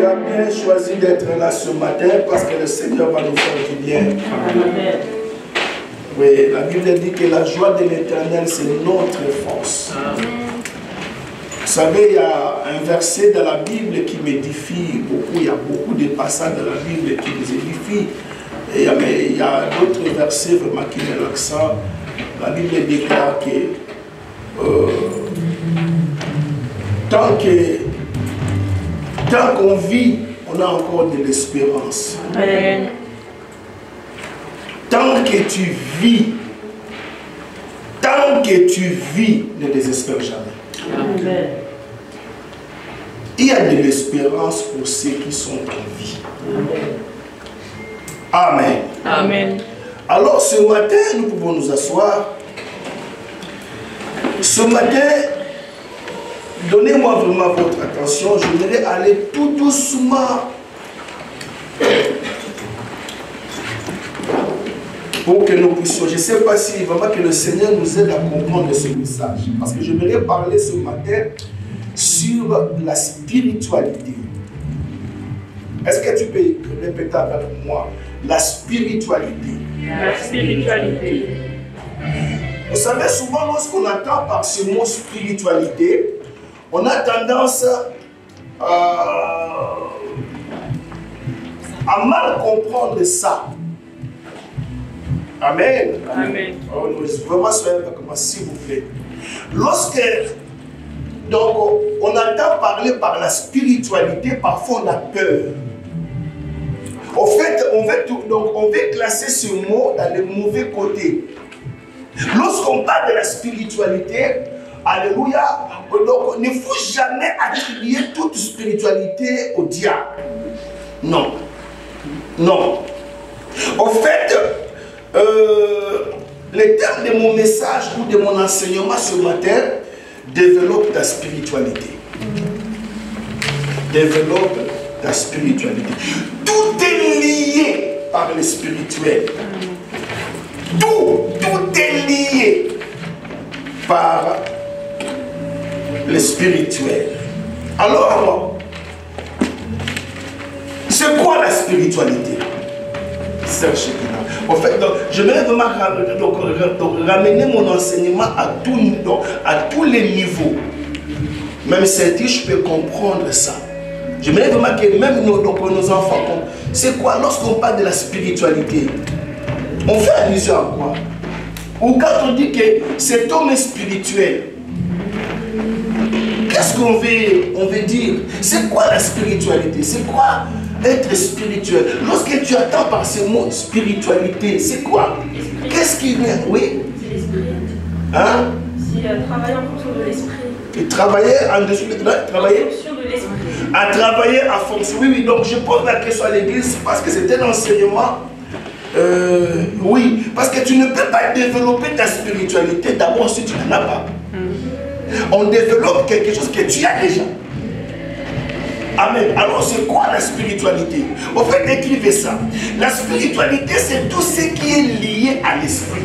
as bien choisi d'être là ce matin parce que le Seigneur va nous faire du bien. Amen. Oui, la Bible dit que la joie de l'Éternel, c'est notre force. Amen. Vous savez, il y a un verset dans la Bible qui m'édifie beaucoup. Il y a beaucoup de passages dans la Bible qui nous édifient. Et il y a d'autres versets vraiment qui mettent l'accent. La Bible déclare que tant qu'on vit, on a encore de l'espérance. Amen. Tant que tu vis, ne désespère jamais. Amen. Il y a de l'espérance pour ceux qui sont en vie. Amen. Amen. Alors ce matin, nous pouvons nous asseoir. Ce matin, donnez-moi vraiment votre attention. Je voudrais aller tout doucement pour que nous puissions. Je ne sais pas si vraiment que le Seigneur nous aide à comprendre ce message. Parce que je voudrais parler ce matin sur la spiritualité. Est-ce que tu peux répéter avec moi? La spiritualité. La spiritualité. Vous savez, souvent lorsqu'on entend par ce mot spiritualité, on a tendance à mal comprendre ça. Amen. Amen. Oh, vraiment, soyez avec moi, s'il vous plaît. Lorsque donc, on entend parler par la spiritualité, parfois on a peur. En fait, on veut classer ce mot dans le mauvais côté. Lorsqu'on parle de la spiritualité, alléluia, donc il ne faut jamais attribuer toute spiritualité au diable. Non. Non. En fait, le terme de mon message ou de mon enseignement ce matin, développe ta spiritualité. Développe ta spiritualité. Tout est lié par le spirituel. Tout est lié par le spirituel. Alors, c'est quoi la spiritualité? En fait, je vais vraiment ramener mon enseignement à tous les niveaux. Même si je peux comprendre ça. Je voudrais vraiment que même nos enfants, c'est quoi lorsqu'on parle de la spiritualité? On fait allusion à quoi? Ou quand on dit que cet homme est spirituel, qu'est-ce qu'on veut dire? C'est quoi la spiritualité? C'est quoi être spirituel? Lorsque tu attends par ce mot spiritualité, c'est quoi? Qu'est-ce qui vient? Oui? C'est l'esprit. Hein? C'est travailler en fonction de l'esprit. Et travailler en dessous de l'esprit. À travailler à fonction. Oui, donc je pose la question à l'église parce que c'est un enseignement. Oui, parce que tu ne peux pas développer ta spiritualité d'abord si tu n'en as pas. On développe quelque chose que tu as déjà. Amen. Alors c'est quoi la spiritualité? En fait, écrivez ça. La spiritualité, c'est tout ce qui est lié à l'esprit.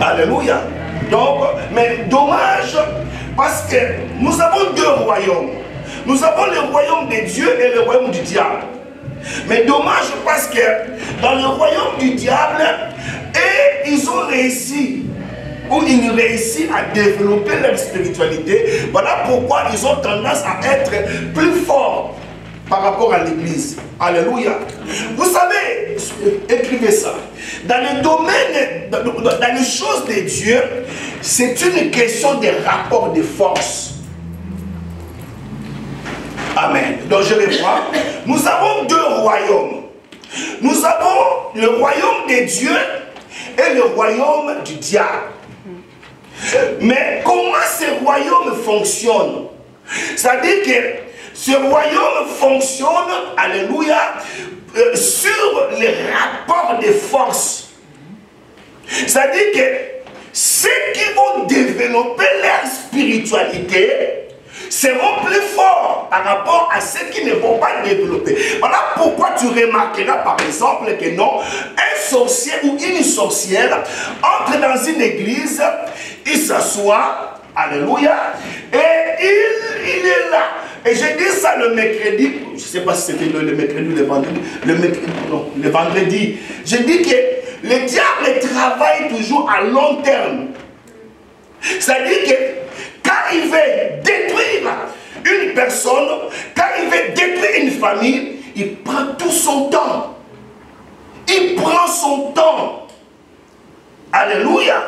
Alléluia. Donc, mais dommage, parce que nous avons deux royaumes. Nous avons le royaume de Dieu et le royaume du diable. Mais dommage parce que dans le royaume du diable, et ils ont réussi, ou ils réussissent à développer leur spiritualité. Voilà pourquoi ils ont tendance à être plus forts par rapport à l'église. Alléluia. Vous savez, écrivez ça. Dans le domaine, dans les choses de Dieu, c'est une question de rapport de force. Amen. Donc je reprends. Nous avons deux royaumes. Nous avons le royaume de Dieu et le royaume du diable. Mais comment ce royaume fonctionne? C'est-à-dire que ce royaume fonctionne, alléluia, sur les rapports de force. C'est-à-dire que ceux qui vont développer leur spiritualité seront plus forts par rapport à ceux qui ne vont pas développer. Voilà pourquoi tu remarqueras par exemple que non, un sorcier ou une sorcière entre dans une église, il s'assoit, alléluia, et il est là. Et j'ai dit ça le mercredi, je ne sais pas si c'était le mercredi ou le vendredi, le vendredi. J'ai dit que le diable travaille toujours à long terme. C'est-à-dire que quand il veut détruire une personne, quand il veut détruire une famille, il prend tout son temps. Il prend son temps. Alléluia.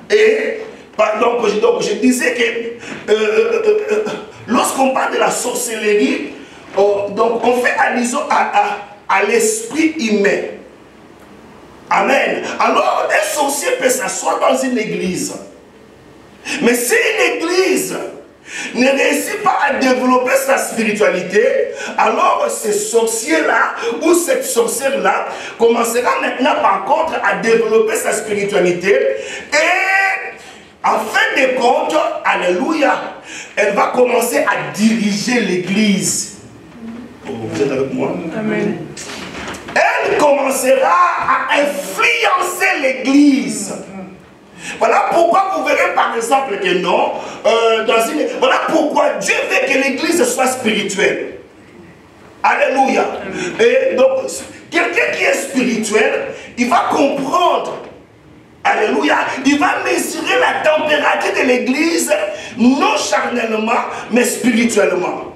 Et donc je disais que lorsqu'on parle de la sorcellerie, donc on fait allusion à l'esprit humain. Amen. Alors un sorcier peut s'asseoir dans une église. Mais si une église ne réussit pas à développer sa spiritualité, alors ce sorcier-là ou cette sorcière-là commencera maintenant par contre à développer sa spiritualité et en fin de compte, alléluia, elle va commencer à diriger l'église. Oh, vous êtes avec moi? Amen. Elle commencera à influencer l'église. Voilà pourquoi vous verrez par exemple que non, voilà pourquoi Dieu veut que l'église soit spirituelle. Alléluia. Et donc, quelqu'un qui est spirituel, il va comprendre. Alléluia. Il va mesurer la température de l'église, non charnellement, mais spirituellement.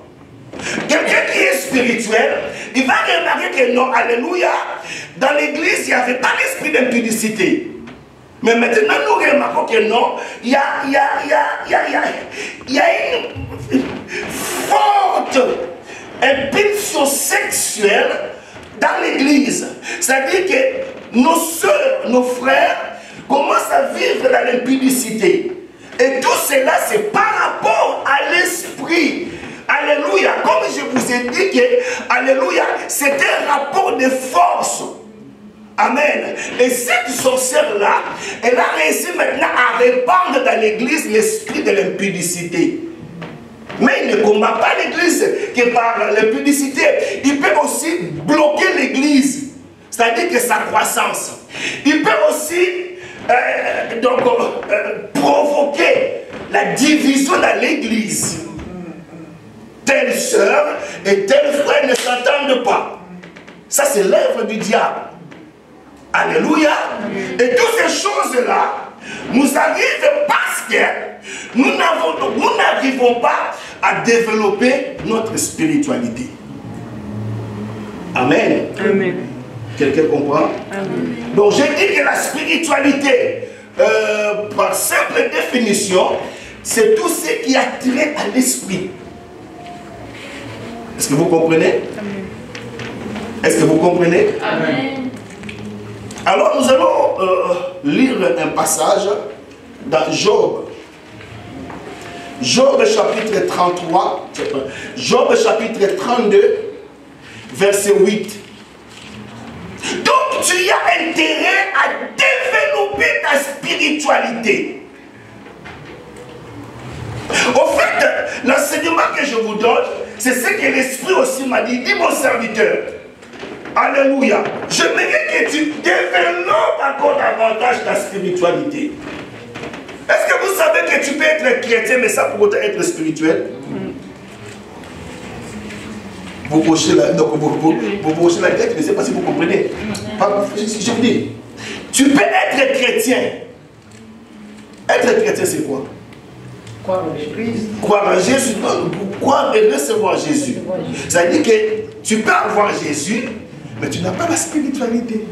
Quelqu'un qui est spirituel, il va remarquer que non, alléluia, dans l'église, il n'y avait pas l'esprit d'impudicité. Mais maintenant, nous remarquons que non, il y a une forte impulsion sexuelle dans l'église. C'est-à-dire que nos soeurs, nos frères commencent à vivre dans l'impudicité. Et tout cela, c'est par rapport à l'esprit. Alléluia. Comme je vous ai dit que, alléluia, c'est un rapport de force. Amen. Et cette sorcière-là, elle a réussi maintenant à répandre dans l'église l'esprit de l'impudicité. Mais il ne combat pas l'église que par l'impudicité. Il peut aussi bloquer l'église, c'est-à-dire que sa croissance. Il peut aussi provoquer la division dans l'église. Telle sœur et tel frère ne s'entendent pas. Ça, c'est l'œuvre du diable. Alléluia. Et toutes ces choses-là nous arrivent parce que nous n'arrivons pas à développer notre spiritualité. Amen. Amen. Quelqu'un comprend? Amen. Donc j'ai dit que la spiritualité, par simple définition, c'est tout ce qui a trait à l'esprit. Est-ce que vous comprenez? Amen. Est-ce que vous comprenez? Amen. Alors nous allons lire un passage dans Job. Job chapitre 33, Job chapitre 32, verset 8. Donc tu as intérêt à développer ta spiritualité. Au fait, l'enseignement que je vous donne, c'est ce que l'Esprit aussi m'a dit. Dis mon serviteur, alléluia, j'aimerais que tu développes encore davantage ta spiritualité. Est-ce que vous savez que tu peux être chrétien, mais ça pour autant être spirituel? Vous hochez la, vous hochez la tête, je ne sais pas si vous comprenez. Je vous dis, tu peux être chrétien. Être chrétien, c'est quoi? Croire en Jésus. Croire en Jésus, croire et recevoir Jésus. C'est-à-dire que tu peux avoir Jésus, mais tu n'as pas la spiritualité.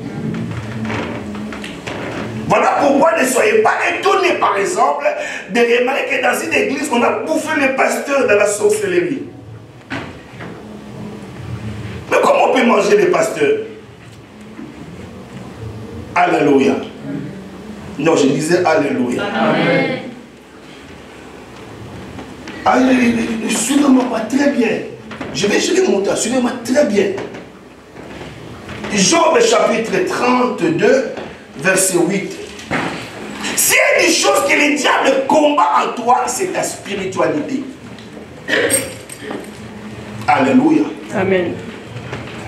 Voilà pourquoi ne soyez pas étonnés, par exemple, de remarquer que dans une église, on a bouffé les pasteurs de la sorcellerie. Mais comment on peut manger les pasteurs? Alléluia. Non, je disais Alléluia. Amen. Suivez-moi très bien. Je vais monter, suivez-moi très bien. Job chapitre 32, verset 8. S'il y a des choses que le diable combat en toi, c'est ta spiritualité. Alléluia. Amen.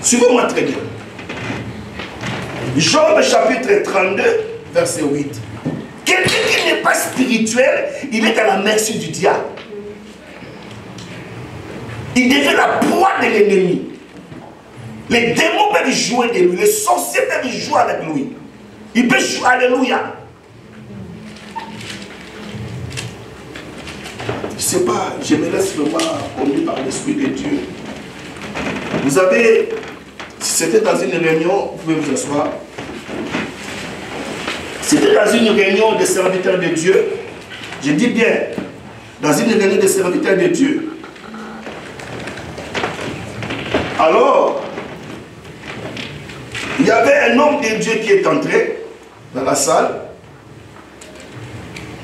Suivez-moi très bien. Job chapitre 32, verset 8. Quelqu'un qui n'est pas spirituel, il est à la merci du diable. Il devient la proie de l'ennemi. Les démons peuvent jouer de lui. Les sorciers peuvent jouer avec lui. Il peut jouer. Alléluia. Je ne sais pas, je me laisse vraiment conduire par l'Esprit de Dieu. Vous avez, si c'était dans une réunion, vous pouvez vous asseoir. C'était dans une réunion de serviteurs de Dieu. Je dis bien, dans une réunion de serviteurs de Dieu. Alors, il y avait un homme de Dieu qui est entré dans la salle.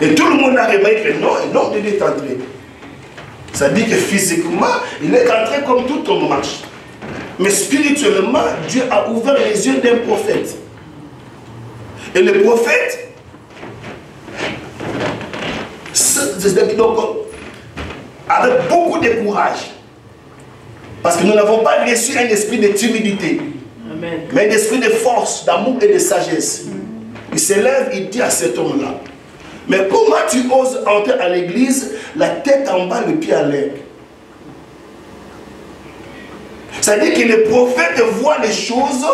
Et tout le monde a remarqué que non, un homme de Dieu est entré. Ça dit que physiquement, il est entré comme tout homme marche. Mais spirituellement, Dieu a ouvert les yeux d'un prophète. Et le prophète, donc, avec beaucoup de courage, parce que nous n'avons pas reçu un esprit de timidité, Amen, mais un esprit de force, d'amour et de sagesse. Il se lève, il dit à cet homme-là, mais comment tu oses entrer à l'église, la tête en bas, le pied à l'air? C'est-à-dire que le prophète voit les choses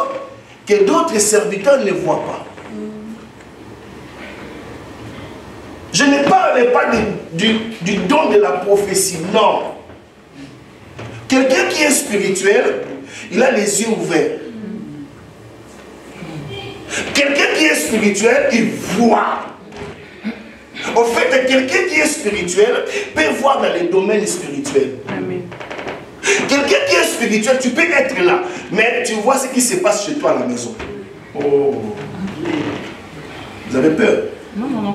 que d'autres serviteurs ne voient pas. Je ne parle pas du don de la prophétie, non. Quelqu'un qui est spirituel, il a les yeux ouverts. Quelqu'un qui est spirituel, il voit. Au fait, quelqu'un qui est spirituel peut voir dans les domaines spirituels. Amen. Quelqu'un qui est spirituel, tu peux être là, mais tu vois ce qui se passe chez toi à la maison. Oh. Vous avez peur? Non, non, non.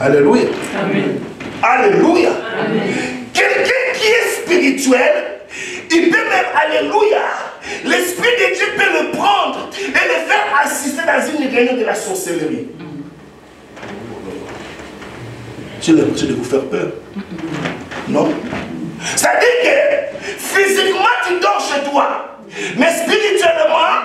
Alléluia. Amen. Alléluia. Amen. Quelqu'un qui est spirituel, il peut même, alléluia, l'Esprit de Dieu peut le prendre et le faire assister dans une réunion de la sorcellerie. J'ai l'impression de vous faire peur. Non? C'est-à-dire que physiquement tu dors chez toi, mais spirituellement,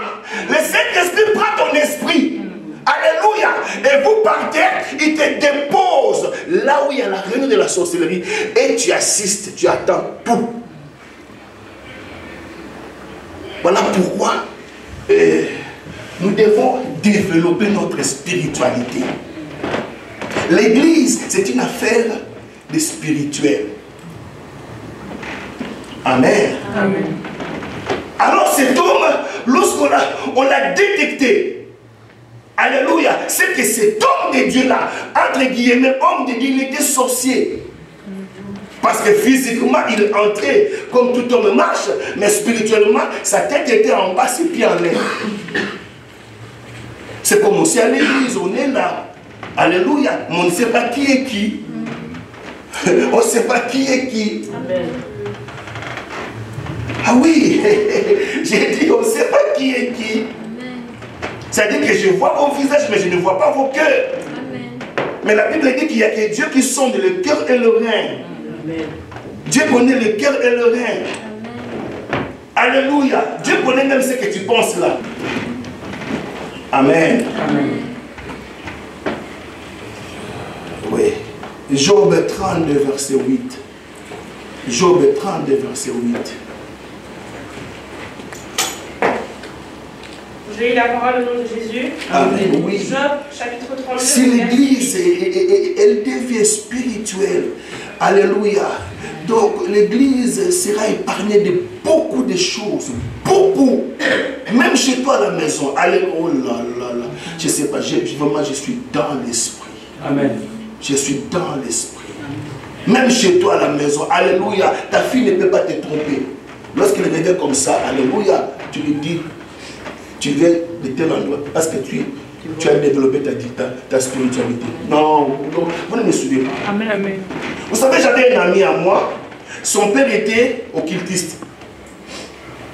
le Saint-Esprit prend ton esprit. Alléluia. Et vous partez, il te dépose là où il y a la réunion de la sorcellerie. Et tu assistes, tu attends tout. Voilà pourquoi nous devons développer notre spiritualité. L'église, c'est une affaire de spirituel. Amen. Amen. Alors cet homme, lorsqu'on l'a détecté, alléluia, c'est que cet homme de Dieu-là, entre guillemets, homme de Dieu, il était sorcier. Parce que physiquement, il entrait comme tout homme marche, mais spirituellement, sa tête était en bas, ses pieds en l'air. C'est comme aussi à l'église, on est là. Alléluia, mais on ne sait pas qui est qui. On ne sait pas qui est qui. Amen. Ah oui, j'ai dit, on ne sait pas qui est qui. C'est-à-dire que je vois vos visages, mais je ne vois pas vos cœurs. Amen. Mais la Bible dit qu'il y a que Dieu qui sonde le cœur et le rein. Amen. Dieu connaît le cœur et le rein. Amen. Alléluia. Dieu connaît même ce que tu penses là. Amen. Amen. Oui. Job 32, verset 8. Job 32, verset 8. Je lis la parole au nom de Jésus. Amen, oui. Job, chapitre 32. Si l'église, elle devient spirituelle, alléluia, donc l'église sera épargnée de beaucoup de choses, beaucoup, même chez toi à la maison. Allez, oh là là là, je ne sais pas, vraiment je suis dans l'esprit. Amen. Je suis dans l'esprit. Même chez toi à la maison, alléluia, ta fille ne peut pas te tromper. Lorsqu'elle revient comme ça, alléluia, tu lui dis, tu viens de tel endroit parce que tu as développé ta spiritualité. Non, non, vous ne me suivez pas. Amen, amen. Vous savez, j'avais un ami à moi, son père était occultiste.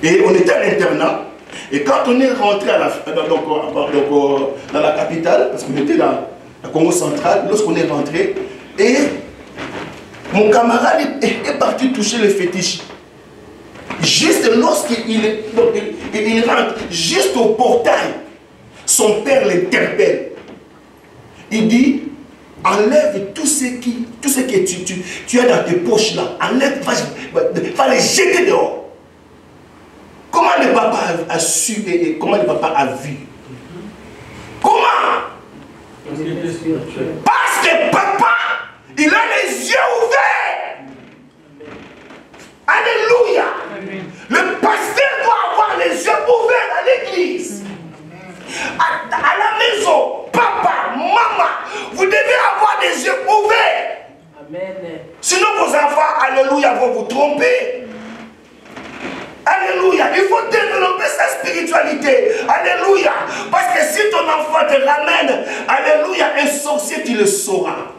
Et on était à l'internat. Et quand on est rentré dans la capitale, parce qu'on était dans la Congo centrale, lorsqu'on est rentré, et mon camarade est parti toucher le fétiche. Juste lorsqu'il rentre, juste au portail, son père l'interpelle. Il dit, enlève tout ce tu es dans tes poches là, enlève, va les jeter dehors. Comment le papa a su et comment le papa a vu? Comment? Parce que papa, il a les yeux ouverts. Alléluia. Le pasteur doit avoir les yeux ouverts à l'église. À la maison, papa, maman, vous devez avoir des yeux ouverts. Amen. Sinon vos enfants, alléluia, vont vous tromper. Alléluia. Il faut développer sa spiritualité. Alléluia. Parce que si ton enfant te ramène, alléluia, un sorcier, tu le sauras.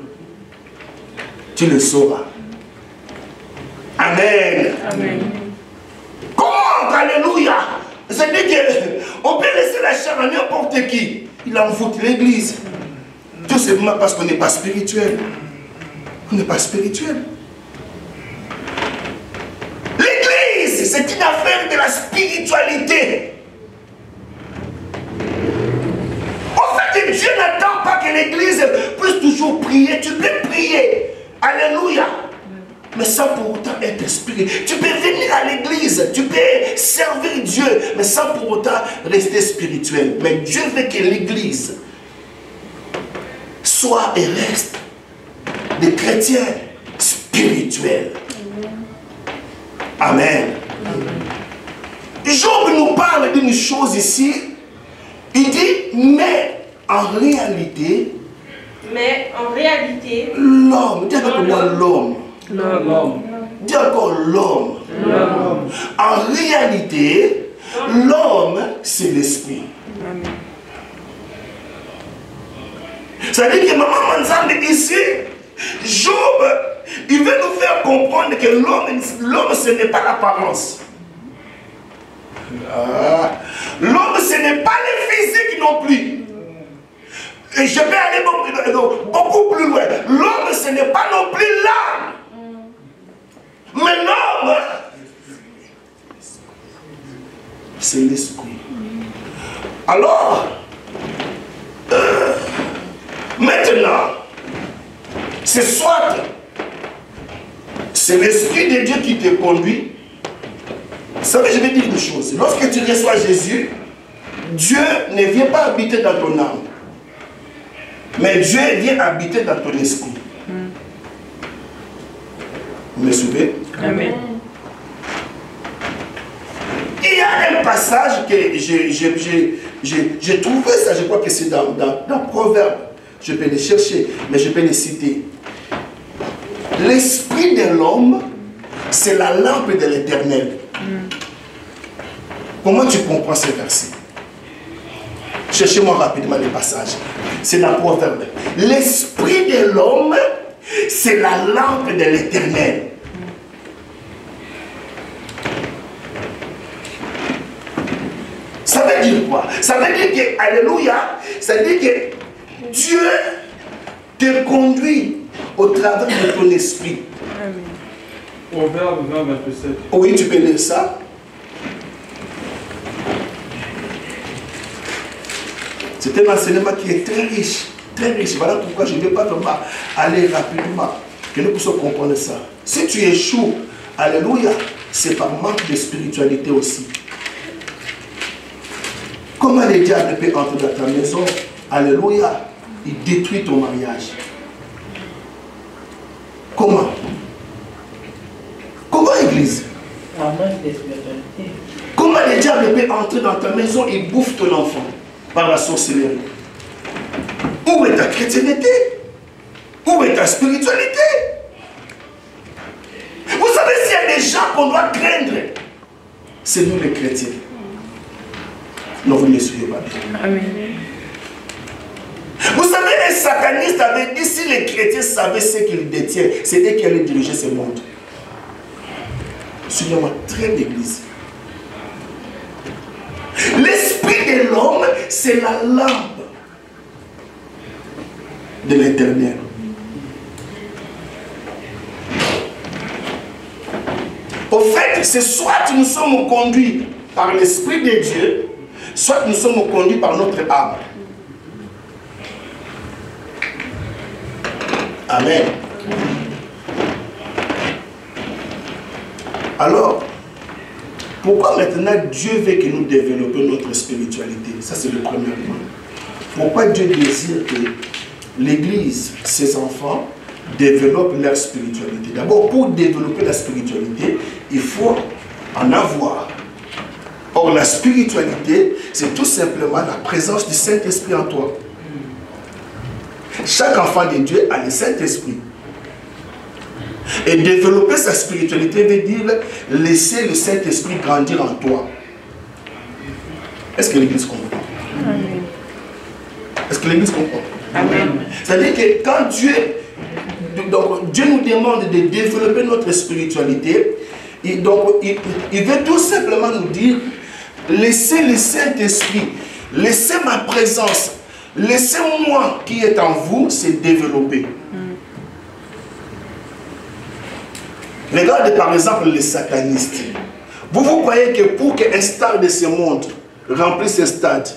Tu le sauras. Amen. Amen. Comment? Alléluia. C'est-à-dire qu'on peut laisser la chair à n'importe qui. Il en fout l'église. Tout simplement parce qu'on n'est pas spirituel. On n'est pas spirituel. L'église, c'est une affaire de la spiritualité. En fait, Dieu n'attend pas que l'église puisse toujours prier. Tu peux prier. Alléluia. Mais sans pour autant être spirituel. Tu peux venir à l'église, tu peux servir Dieu, mais sans pour autant rester spirituel. Mais Dieu veut que l'église soit et reste des chrétiens spirituels. Amen. Job nous parle d'une chose ici. Il dit, mais en réalité, l'homme, dis avec moi l'homme. L'homme. Dis encore l'homme. En réalité, l'homme, c'est l'esprit. Ça veut dire que Maman Manzambe ici, Job, il veut nous faire comprendre que l'homme, ce n'est pas l'apparence. L'homme, ce n'est pas le physique non plus. Et je vais aller beaucoup plus loin. L'homme, ce n'est pas non plus l'âme. Mais l'homme, c'est l'esprit. Alors, maintenant, c'est soit c'est l'esprit de Dieu qui te conduit. Vous savez, je vais dire une chose. Lorsque tu reçois Jésus, Dieu ne vient pas habiter dans ton âme. Mais Dieu vient habiter dans ton esprit. Vous me suivez? Amen. Il y a un passage que j'ai trouvé ça, je crois que c'est dans Proverbe. Je peux le chercher, mais je peux le citer. L'esprit de l'homme, c'est la lampe de l'Éternel. Comment tu comprends ce verset? Cherchez-moi rapidement le passage. C'est dans Proverbe. L'esprit de l'homme, c'est la lampe de l'Éternel. Ça veut dire quoi? Ça veut dire que, alléluia, ça veut dire que Dieu te conduit au travers de ton esprit. Proverbe 20, 27. Oui, tu peux lire ça. C'est un enseignement qui est très riche, très riche. Voilà pourquoi je ne vais pas vraiment aller rapidement, que nous puissions comprendre ça. Si tu échoues, alléluia, c'est par manque de spiritualité aussi. Comment le diable peut entrer dans ta maison, alléluia, il détruit ton mariage. Comment? Comment, église? Par manque de spiritualité. Comment le diable peut entrer dans ta maison et bouffe ton enfant? Par la sorcellerie. Où est ta chrétienté? Où est ta spiritualité? Vous savez, s'il y a des gens qu'on doit craindre, c'est nous les chrétiens. Non, vous ne me suivez pas bien. Amen. Vous savez, les satanistes avaient dit, si les chrétiens savaient ce qu'ils détiennent, c'est eux qui allaient diriger ce monde. Suivez-moi, très l'église. L'esprit de l'homme, c'est la lampe de l'Éternel. Au fait, c'est soit nous sommes conduits par l'Esprit de Dieu, soit nous sommes conduits par notre âme. Amen. Alors, pourquoi maintenant Dieu veut que nous développions notre spiritualité? Ça, c'est le premier point. Pourquoi Dieu désire que l'Église, ses enfants, développent leur spiritualité? D'abord, pour développer la spiritualité, il faut en avoir. Or, la spiritualité, c'est tout simplement la présence du Saint-Esprit en toi. Chaque enfant de Dieu a le Saint-Esprit. Et développer sa spiritualité veut dire laisser le Saint-Esprit grandir en toi. Est-ce que l'Église comprend? Amen. Est-ce que l'Église comprend? Amen. C'est-à-dire que quand Dieu nous demande de développer notre spiritualité, il veut tout simplement nous dire, laissez le Saint-Esprit, laissez ma présence, laissez moi qui est en vous se développer. Regardez par exemple les satanistes. Vous croyez que pour qu'un stade de ce monde remplisse ce stade,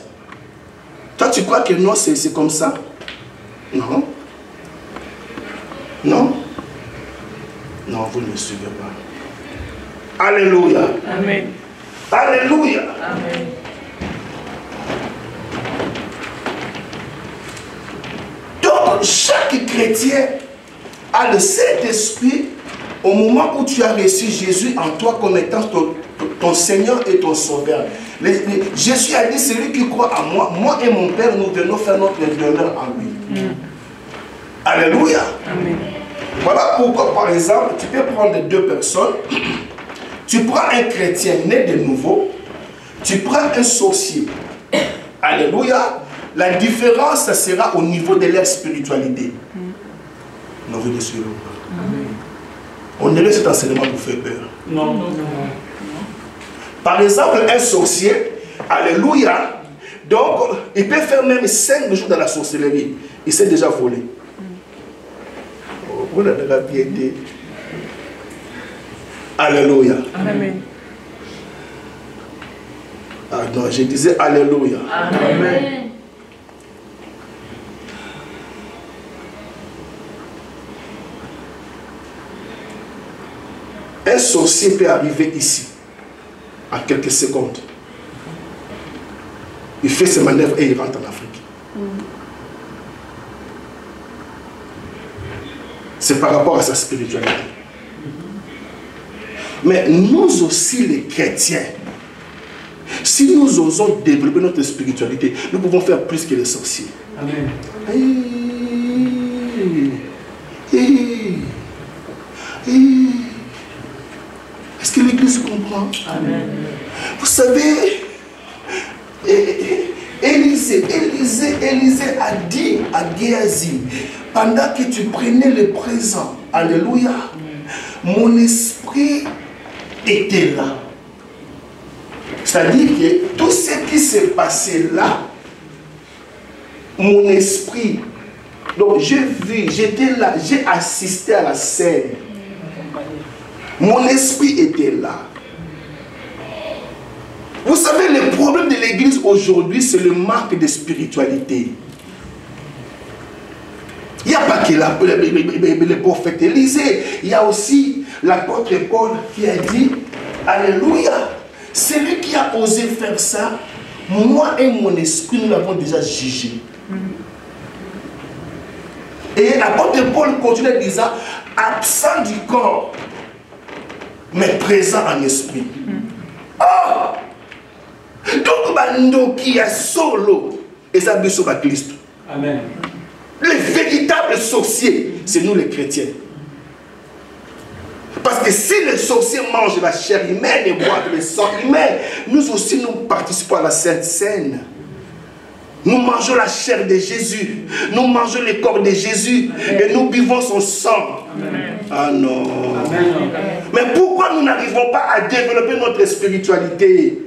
toi tu crois que non, c'est comme ça? Non. Non. Non, vous ne me suivez pas. Alléluia. Amen. Alléluia. Amen. Donc, chaque chrétien a le Saint-Esprit au moment où tu as reçu Jésus en toi comme étant ton Seigneur et ton Sauveur. Jésus a dit, celui qui croit en moi, moi et mon Père, nous venons faire notre demeure en lui. Alléluia. Amen. Voilà pourquoi, par exemple, tu peux prendre deux personnes. Tu prends un chrétien né de nouveau, tu prends un sorcier. Alléluia. La différence, ça sera au niveau de leur spiritualité. Non, vous ne suivez pas. On dirait que cet enseignement vous fait peur. Non, non, non. Par exemple, un sorcier, alléluia, donc il peut faire même 5 jours dans la sorcellerie. Il s'est déjà volé. Vous avez la piété. Alléluia. Amen. Ah non, je disais alléluia. Amen. Un sorcier peut arriver ici en quelques secondes. Il fait ses manœuvres et il rentre en Afrique. C'est par rapport à sa spiritualité. Mais nous aussi les chrétiens, si nous osons développer notre spiritualité, nous pouvons faire plus que les sorciers. Amen. Est-ce que l'Église comprend? Amen. Vous savez, Élisée a dit à Géasi, pendant que tu prenais le présent, alléluia, mon esprit était là. C'est-à-dire que tout ce qui s'est passé là, mon esprit, donc j'ai vu, j'étais là, j'ai assisté à la scène. Mon esprit était là. Vous savez, le problème de l'église aujourd'hui, c'est le manque de spiritualité. Il n'y a pas que le prophète Élisée, il y a aussi l'apôtre Paul qui a dit, alléluia, celui qui a osé faire ça, moi et mon esprit, nous l'avons déjà jugé. Et l'apôtre Paul continue en disant, absent du corps, mais présent en esprit. Oh! Donc, bando qui a solo, et ça veut sur Christ. Amen. Les véritables sorciers, c'est nous les chrétiens. Parce que si les sorciers mangent la chair humaine et boivent le sang humain, nous aussi nous participons à la Sainte Seine. Nous mangeons la chair de Jésus, nous mangeons le corps de Jésus. Amen. Et nous buvons son sang. Amen. Ah non. Amen. Mais pourquoi nous n'arrivons pas à développer notre spiritualité?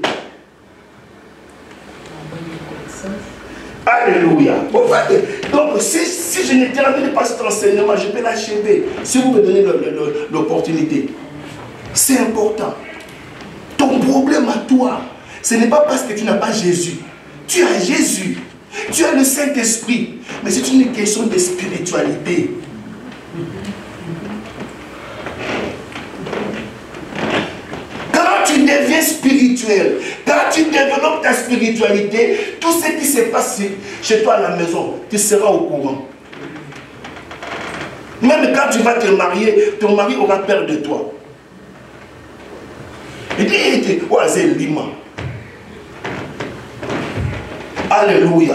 Alléluia. Donc si je ne termine pas cet enseignement, je peux l'achever. Si vous me donnez l'opportunité. C'est important. Ton problème à toi, ce n'est pas parce que tu n'as pas Jésus. Tu as Jésus. Tu as le Saint-Esprit. Mais c'est une question de spiritualité. deviens spirituel. Quand tu développes ta spiritualité, tout ce qui se passe chez toi à la maison, tu seras au courant. Même quand tu vas te marier, ton mari aura peur de toi. Il dit, ouais, c'est Lima. Alléluia.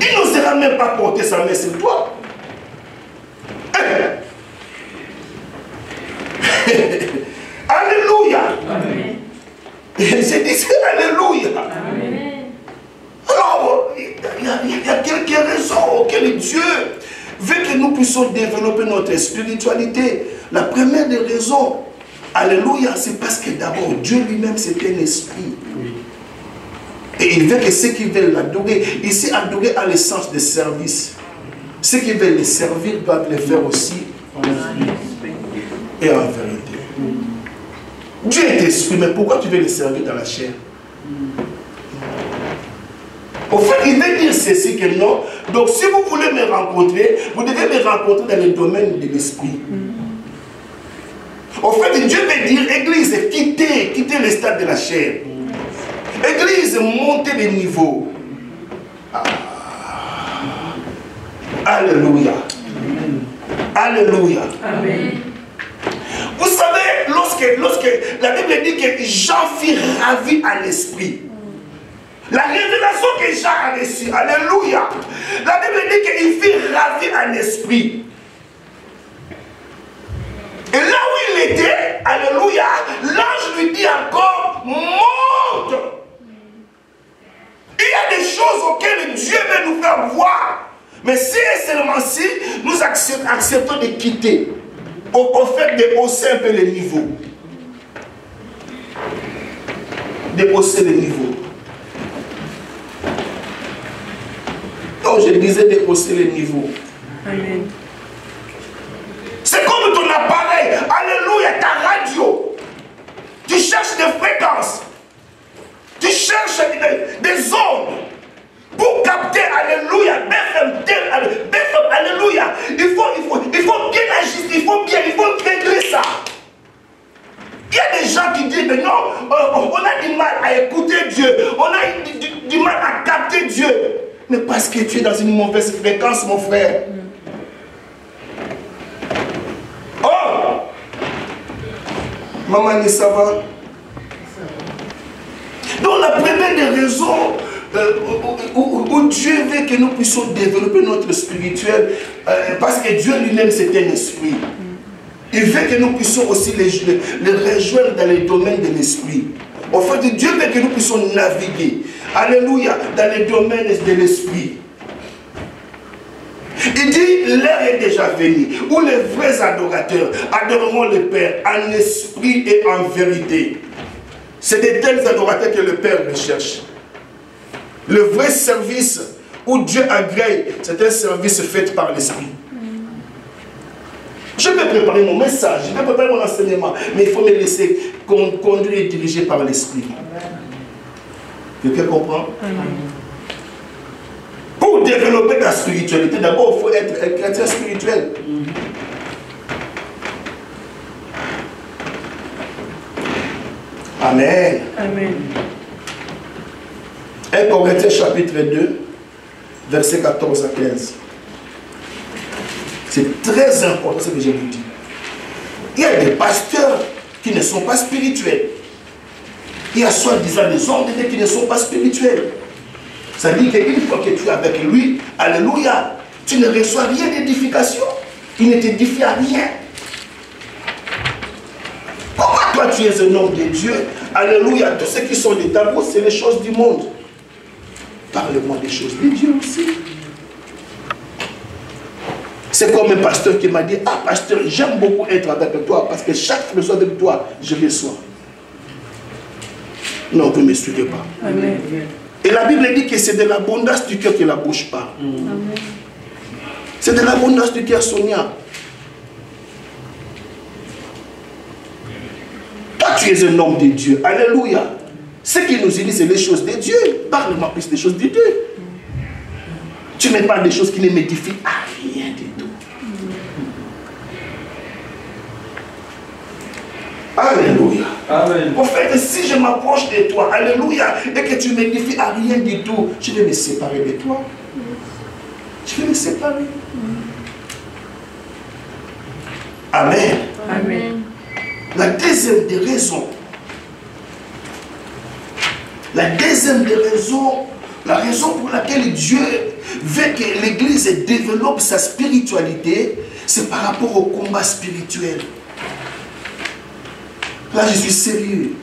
Il n'osera même pas porter sa main sur toi. Alléluia. Amen. J'ai dit Alléluia. Amen. Alors, il y a quelques raisons auxquelles Dieu veut que nous puissions développer notre spiritualité. La première des raisons, Alléluia, c'est parce que d'abord, Dieu lui-même, c'est un esprit. Et il veut que ceux qui veulent l'adorer, ici, adorer a le sens de service. Ceux qui veulent le servir doivent le faire aussi en esprit et en vérité. Dieu est esprit, mais pourquoi tu veux le servir dans la chair? Au fait, il veut dire ceci que non. Donc, si vous voulez me rencontrer, vous devez me rencontrer dans le domaine de l'esprit. Au fait, Dieu veut dire, Église, quittez le stade de la chair. Église, montez de niveau. Alléluia. Alléluia. Amen. Vous savez, lorsque la Bible dit que Jean fut ravi à l'esprit. La révélation que Jean a reçue, alléluia. La Bible dit qu'il fut ravi à l'esprit. Et là où il était, alléluia, l'ange lui dit encore, monte. Il y a des choses auxquelles Dieu veut nous faire voir. Mais si et seulement si nous acceptons de quitter, au fait de hausser un peu le niveau. De hausser le niveau. Donc je disais de hausser le niveau. Amen. C'est comme ton appareil, alléluia, ta radio. Tu cherches des fréquences. Tu cherches des zones pour capter, alléluia, BFM, alléluia. Il faut bien ajuster, il faut régler ça. Il y a des gens qui disent, mais non, on a du mal à écouter Dieu, on a du mal à capter Dieu. Mais parce que tu es dans une mauvaise fréquence, mon frère. Oh! Maman, ça va? Donc la première des raisons où Dieu veut que nous puissions développer notre spirituel, parce que Dieu lui-même c'est un esprit. Il veut que nous puissions aussi les rejoindre dans les domaines de l'esprit. En fait, Dieu veut que nous puissions naviguer, alléluia, dans les domaines de l'esprit. Il dit, l'heure est déjà venue, où les vrais adorateurs adoreront le Père en esprit et en vérité. C'est de tels adorateurs que le Père recherche. Le vrai service où Dieu agrée, c'est un service fait par l'Esprit. Je peux préparer mon message, je peux préparer mon enseignement, mais il faut me laisser conduire et diriger par l'Esprit. Quelqu'un comprend? Pour développer la spiritualité, d'abord il faut être un chrétien spirituel. Amen. Amen. 1 Corinthiens chapitre 2, versets 14 à 15. C'est très important ce que je vous dis. Il y a des pasteurs qui ne sont pas spirituels. Il y a soi-disant des hommes de Dieu qui ne sont pas spirituels. Ça dit qu'une fois que tu es avec lui, alléluia, tu ne reçois rien d'édification. Il ne t'édifie à rien. Comment toi tu es un homme de Dieu? Alléluia, tous ceux qui sont des tabous, c'est les choses du monde. Parle-moi des choses de Dieu aussi. C'est comme un pasteur qui m'a dit, ah pasteur, j'aime beaucoup être avec toi parce que chaque fois que je suis avec toi, je reçois. Non, vous ne me suivez pas. Amen. Et la Bible dit que c'est de l'abondance du cœur que la bouche parle. C'est de l'abondance du cœur, Sonia. Toi, tu es un homme de Dieu. Alléluia. Ce qui nous unit, c'est les choses de Dieu. Parle-moi plus des choses de Dieu. Tu me parles des choses qui ne m'édifient à rien du tout. Alléluia. Amen. En fait, si je m'approche de toi, alléluia, et que tu m'édifies à rien du tout, je vais me séparer de toi. Je vais me séparer. Amen. Amen. La deuxième des raisons, la raison pour laquelle Dieu veut que l'Église développe sa spiritualité, c'est par rapport au combat spirituel. Là, je suis sérieux.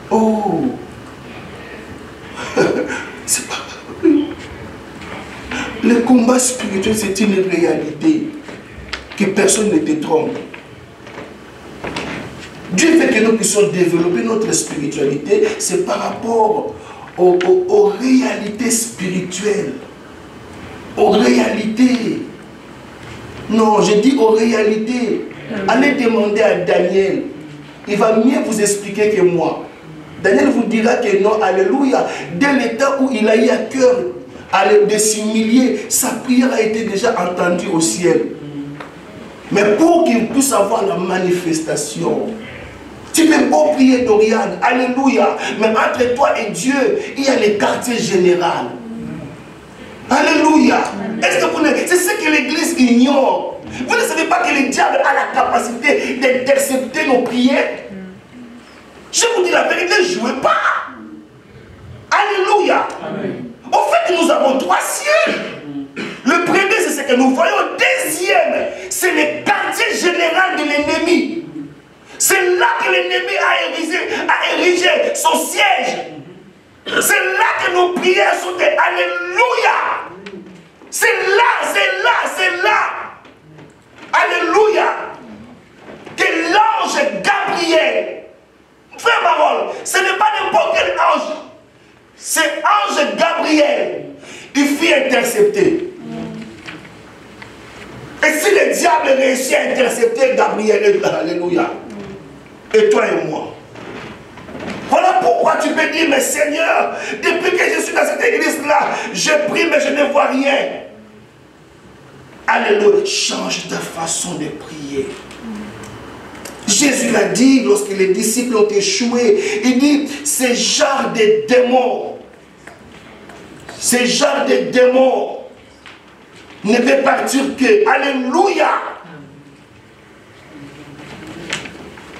Oh, c'est pas... Le combat spirituel, c'est une réalité. Que personne ne te trompe. Dieu veut que nous puissions développer notre spiritualité, c'est par rapport aux réalités spirituelles. Aux réalités. Non, je dis aux réalités. Allez demander à Daniel. Il va mieux vous expliquer que moi. Daniel vous dira que non, alléluia. Dès l'état où il a eu à cœur de s'humilier, sa prière a été déjà entendue au ciel. Mais pour qu'il puisse avoir la manifestation, tu peux beau prier Dorian, alléluia, mais entre toi et Dieu, il y a le quartier général. Alléluia. Est-ce que vous c'est ce que l'Église ignore? Vous ne savez pas que le diable a la capacité d'intercepter nos prières? Je vous dis la vérité, ne jouez pas. Alléluia. Amen. En fait, nous avons 3 cieux. Le premier, c'est ce que nous voyons. Deuxième, c'est le quartier général de l'ennemi. C'est là que l'ennemi a érigé son siège. C'est là que nos prières sont des alléluia. C'est là. Alléluia. Que l'ange Gabriel, frère Marol, ce n'est pas n'importe quel ange. C'est ange Gabriel. Il fit intercepter. Et si le diable réussit à intercepter Gabriel, alléluia, et toi et moi. Voilà pourquoi tu peux dire, mais Seigneur, depuis que je suis dans cette église-là, je prie, mais je ne vois rien. Alléluia, change ta façon de prier. Jésus l'a dit lorsque les disciples ont échoué. Il dit, ces genres de démons, ne peut partir que, alléluia.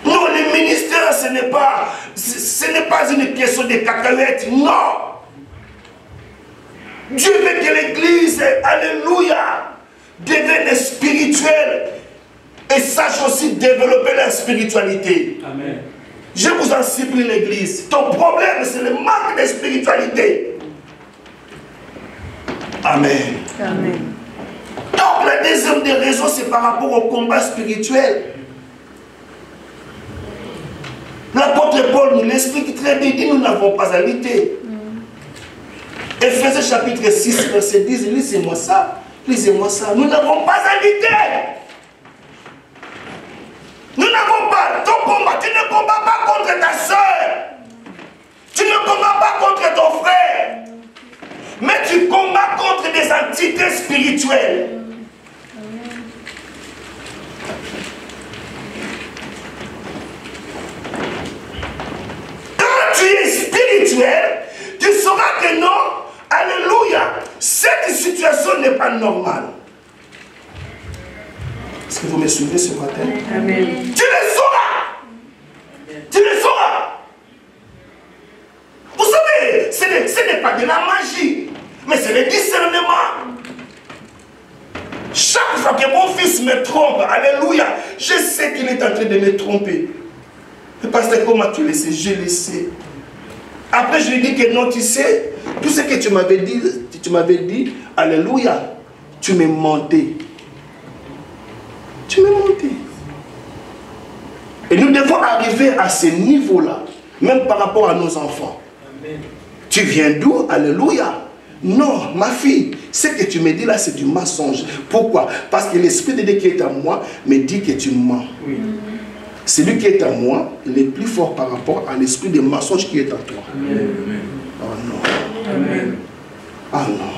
Non, le ministère, ce n'est pas une question de cacahuètes, non. Dieu veut que l'église, alléluia, devienne spirituelle et sache aussi développer la spiritualité. Amen. Je vous en supplie, l'église. Ton problème, c'est le manque de spiritualité. Amen. Amen. Donc, la deuxième des raisons, c'est par rapport au combat spirituel. L'apôtre Paul nous l'explique très bien, il dit, nous n'avons pas à lutter. Ephésiens chapitre 6, verset 10, lisez-moi ça. Nous n'avons pas à lutter. Nous n'avons pas ton combat. Tu ne combats pas contre ta soeur. Tu ne combats pas contre ton frère. Mais tu combats contre des entités spirituelles. Quand tu es spirituel, tu sauras que non, alléluia, cette situation n'est pas normale. Est-ce que vous me suivez ce matin? Amen. Tu le sauras. Tu le sauras. Vous savez, ce n'est pas de la magie, mais c'est le discernement. Chaque fois que mon fils me trompe, alléluia, je sais qu'il est en train de me tromper. Mais pasteur, comment tu le sais? Je le sais. Après, je lui dis que non, tu sais, tout ce que tu m'avais dit, alléluia, tu m'es menté. Tu m'es menté. Et nous devons arriver à ce niveau-là, même par rapport à nos enfants. Amen. Tu viens d'où? Alléluia. Non, ma fille, ce que tu me dis là, c'est du mensonge. Pourquoi? Parce que l'Esprit de Dieu qui est en moi me dit que tu mens. Oui. Celui qui est en moi, il est plus fort par rapport à l'esprit de mensonge qui est en toi. Amen. Oh non. Amen. Ah non.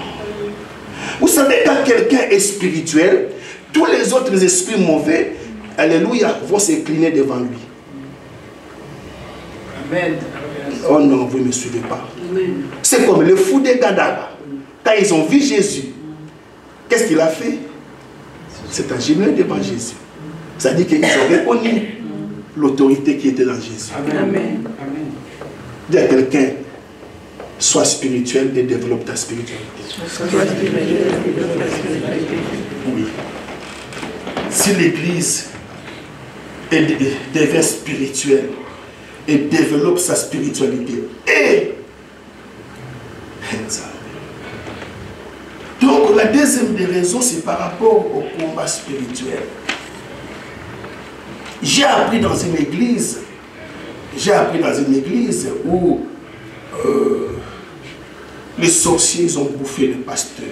Vous savez, quand quelqu'un est spirituel, tous les autres esprits mauvais alléluia, vont s'incliner devant lui. Amen. Oh non, vous ne me suivez pas. C'est comme le fou des Gadara. Quand ils ont vu Jésus, qu'est-ce qu'il a fait? C'est un génie devant Jésus. Ça dit qu'ils ont reconnu l'autorité qui était dans Jésus. Amen. Dis à quelqu'un, sois spirituel et développe ta spiritualité. Oui. Si l'Église devient spirituelle et développe sa spiritualité, donc la deuxième des raisons, c'est par rapport au combat spirituel. J'ai appris dans une église où les sorciers ont bouffé le pasteur.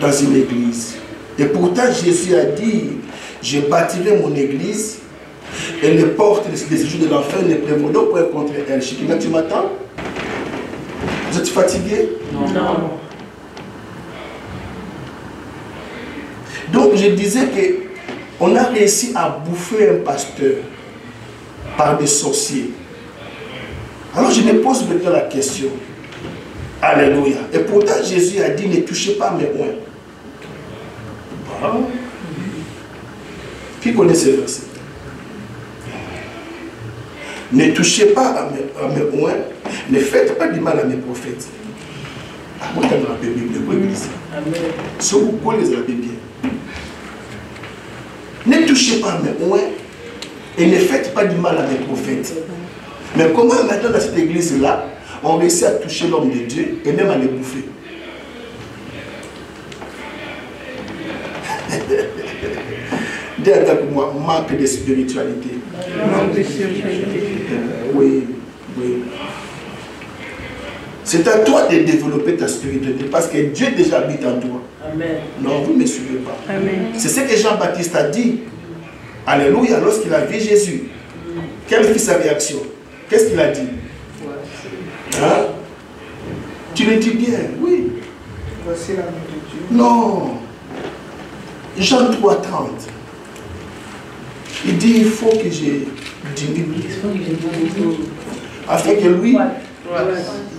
Dans une église. Et pourtant Jésus a dit, je bâtirai mon église et les portes des séjours de l'enfer ne prévaudront point contre elle. Chikina, tu m'attends? Vous êtes fatigué? Non. Donc je disais que on a réussi à bouffer un pasteur par des sorciers. Alors je me pose maintenant la question. Alléluia. Et pourtant Jésus a dit, ne touchez pas mes oins. Wow. Qui connaît ce verset? Ne touchez pas à mes oins, ne faites pas du mal à mes prophètes. Moi, je la Bible, si vous connaissez la Bible, ne touchez pas à mes oins et ne faites pas du mal à mes prophètes. Mais comment maintenant dans cette église-là, on réussit à toucher l'homme de Dieu et même à les bouffer? Dis avec moi, manque de spiritualité. Oui. C'est à toi de développer ta spiritualité parce que Dieu déjà habite en toi. Amen. Non, vous ne me suivez pas. Amen. C'est ce que Jean-Baptiste a dit. Alléluia, lorsqu'il a vu Jésus. Quelle fut sa réaction? Qu'est-ce qu'il a dit? Hein? Tu le dis bien, oui. Voici l'amour de Dieu. Non. Jean 3,30. Il dit, il faut que je diminue. Afin que lui...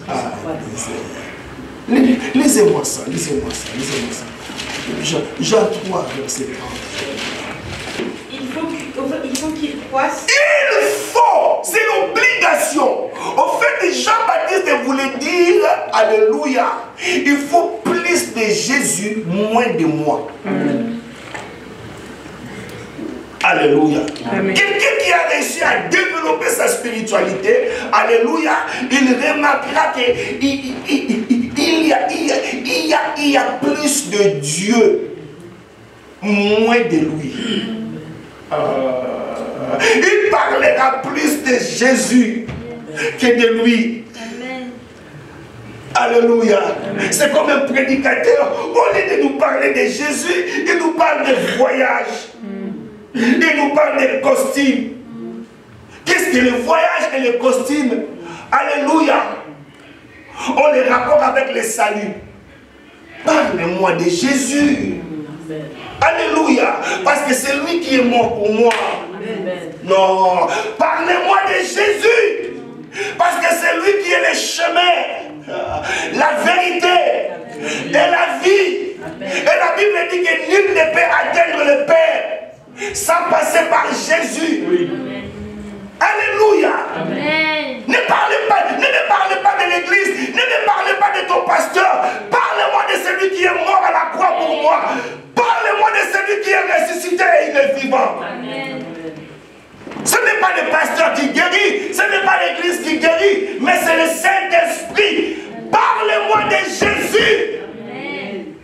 Ah, lisez-moi ça. Jean 3, verset 30. Il faut qu'il croisse. Il faut, c'est l'obligation. Au fait, Jean-Baptiste voulait dire, alléluia, il faut plus de Jésus, moins de moi. Alléluia. Quelqu'un qui a réussi à développer sa spiritualité, alléluia, il remarquera qu'il y a plus de Dieu, moins de lui. Il parlera plus de Jésus que de lui. Alléluia. C'est comme un prédicateur. Au lieu de nous parler de Jésus, il nous parle de voyage. Il nous parle de costume. Qu'est-ce que le voyage et le costume? Alléluia. On les rapporte avec le salut. Parlez-moi de Jésus. Alléluia. Parce que c'est lui qui est mort pour moi. Non. Parlez-moi de Jésus. Parce que c'est lui qui est le chemin, la vérité et la vie. Et la Bible dit que nul ne peut atteindre le Père sans passer par Jésus. Alléluia. Amen. Ne me parlez pas de l'église, ne me parlez pas de ton pasteur. Parlez-moi de celui qui est mort à la croix pour moi. Parlez-moi de celui qui est ressuscité et il est vivant. Amen. Ce n'est pas le pasteur qui guérit, ce n'est pas l'église qui guérit, mais c'est le Saint-Esprit. Parlez-moi de Jésus. Amen.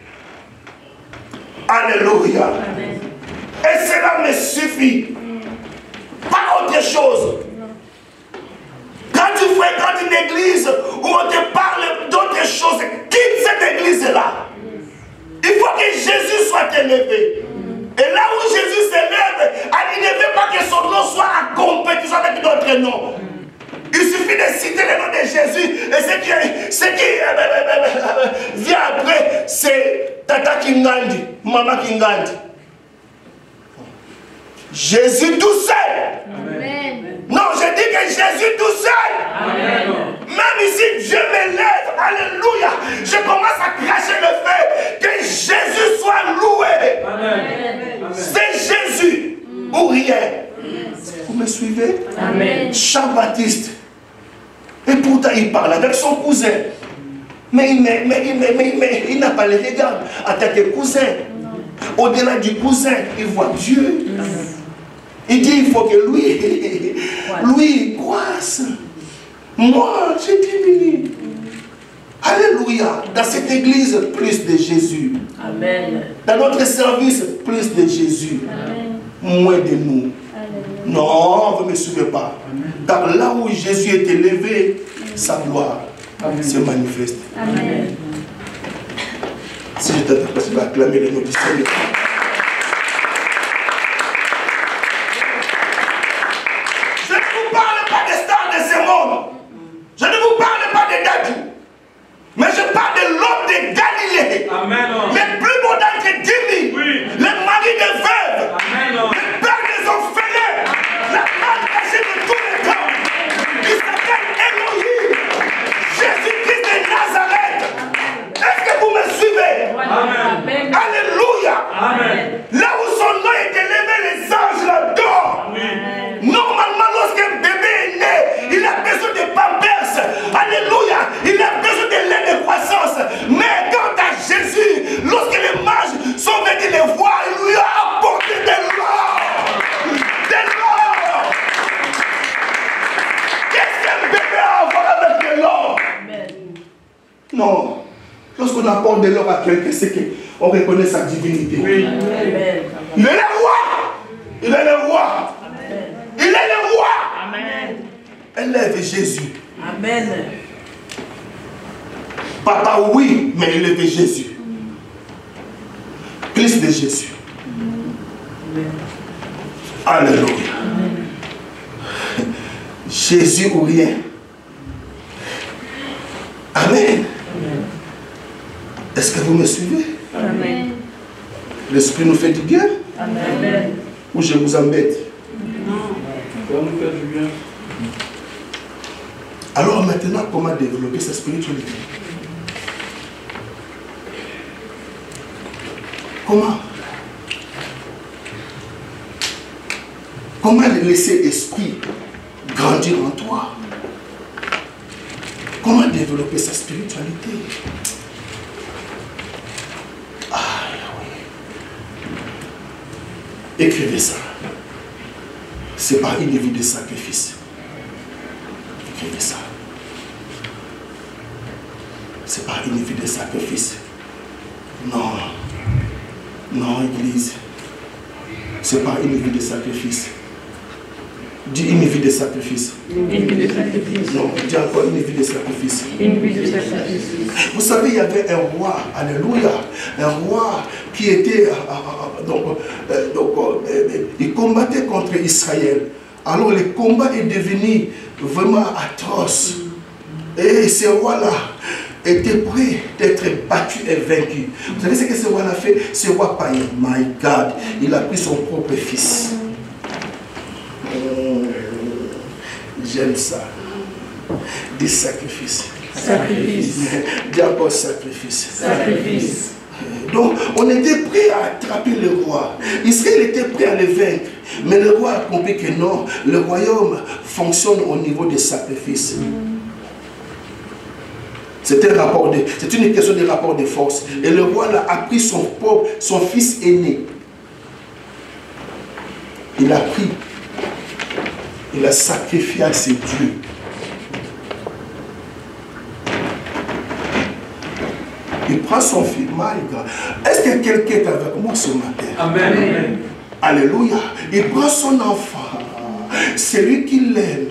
Alléluia. Amen. Et cela me suffit. Pas autre chose. Quand tu fréquentes une église où on te parle d'autre chose, quitte cette église-là. Il faut que Jésus soit élevé. Et là où Jésus s'élève, il ne veut pas que son nom soit en compétition avec d'autres noms. Il suffit de citer le nom de Jésus. Et ce qui vient après, c'est Tata Kingandi, Maman Kingandi. Jésus tout seul. Amen. Non, je dis que Jésus tout seul. Amen. Même ici, Dieu me lève. Alléluia. Je commence à cracher le fait que Jésus soit loué. Amen. C'est Jésus ou rien. Vous me suivez? Amen. Jean-Baptiste. Et pourtant, il parle avec son cousin. Mais il n'a pas le regard en tant que cousin. Au-delà du cousin, il voit Dieu. Il dit il faut que lui croisse. Moi, j'ai diminue. Alléluia. Dans cette église, plus de Jésus. Amen. Dans notre service, plus de Jésus. Amen. Moins de nous. Amen. Non, vous ne me suivez pas. Car là où Jésus est élevé, sa gloire se manifeste. Amen. Si je t'attends, je vais acclamer le nom du Seigneur. Je ne vous parle pas des stars de ce monde. Je ne vous parle pas des Dadju. Mais je parle de l'homme de Galilée. Amen. Le plus beau d'entre 10 000. Oui. Le mari des veuves. Amen. Le père des orphelins. La grande cachée de tous les temps. Il s'appelle Elohim. Jésus-Christ de Nazareth. Est-ce que vous me suivez? Amen. Alléluia. Amen. Là où son nom est élevé, les anges l'adorent. Normalement, lorsqu'un bébé est né, il a besoin de pampers. Alléluia. Il a besoin de lait de croissance. Mais quant à Jésus, lorsque les mages sont venus les voir, il lui a apporté de l'or. De l'or. Qu'est-ce qu'un bébé a à voir avec de l'or? Non. Lorsqu'on apporte de l'or à quelqu'un, c'est qu'on reconnaît sa divinité. Oui. Il est le roi. Il est le roi. Il est le roi. Amen. Élève Jésus. Amen. Papa, oui, mais élève Jésus. Plus de Jésus. Alléluia. Jésus ou rien. Amen. Est-ce que vous me suivez? Amen. L'Esprit nous fait du bien Amen. ou je vous embête? Ça nous fait du bien. Alors maintenant, comment développer sa spiritualité? Comment? Comment laisser l'esprit grandir en toi? Comment développer sa spiritualité? Ah oui. Écrivez ça. C'est par une vie de sacrifice. Écrivez ça. C'est pas une vie de sacrifice. Non. Non, Église. C'est pas une vie de sacrifice. Dis une vie de sacrifice. Une vie de sacrifice. Non, dis encore une vie de sacrifice. Une vie de sacrifice. Vous savez, il y avait un roi, alléluia, un roi qui était, il combattait contre Israël. Alors le combat est devenu vraiment atroce. Et ce roi-là était prêt d'être battu et vaincu. Vous savez ce que ce roi-là a fait? Ce roi païen, my God, il a pris son propre fils. J'aime ça. Des sacrifices. Sacrifice. Dis encore sacrifice. Sacrifice. Donc, on était prêt à attraper le roi. Israël était prêt à le vaincre. Mais le roi a compris que non, le royaume fonctionne au niveau des sacrifices. C'est une question de rapport de force. Et le roi là, a pris son fils aîné. Il a pris. Il a sacrifié à ses dieux. Il prend son fils. Est-ce que quelqu'un est avec moi ce matin? Amen. Alléluia. Il prend son enfant. C'est lui qui l'aime.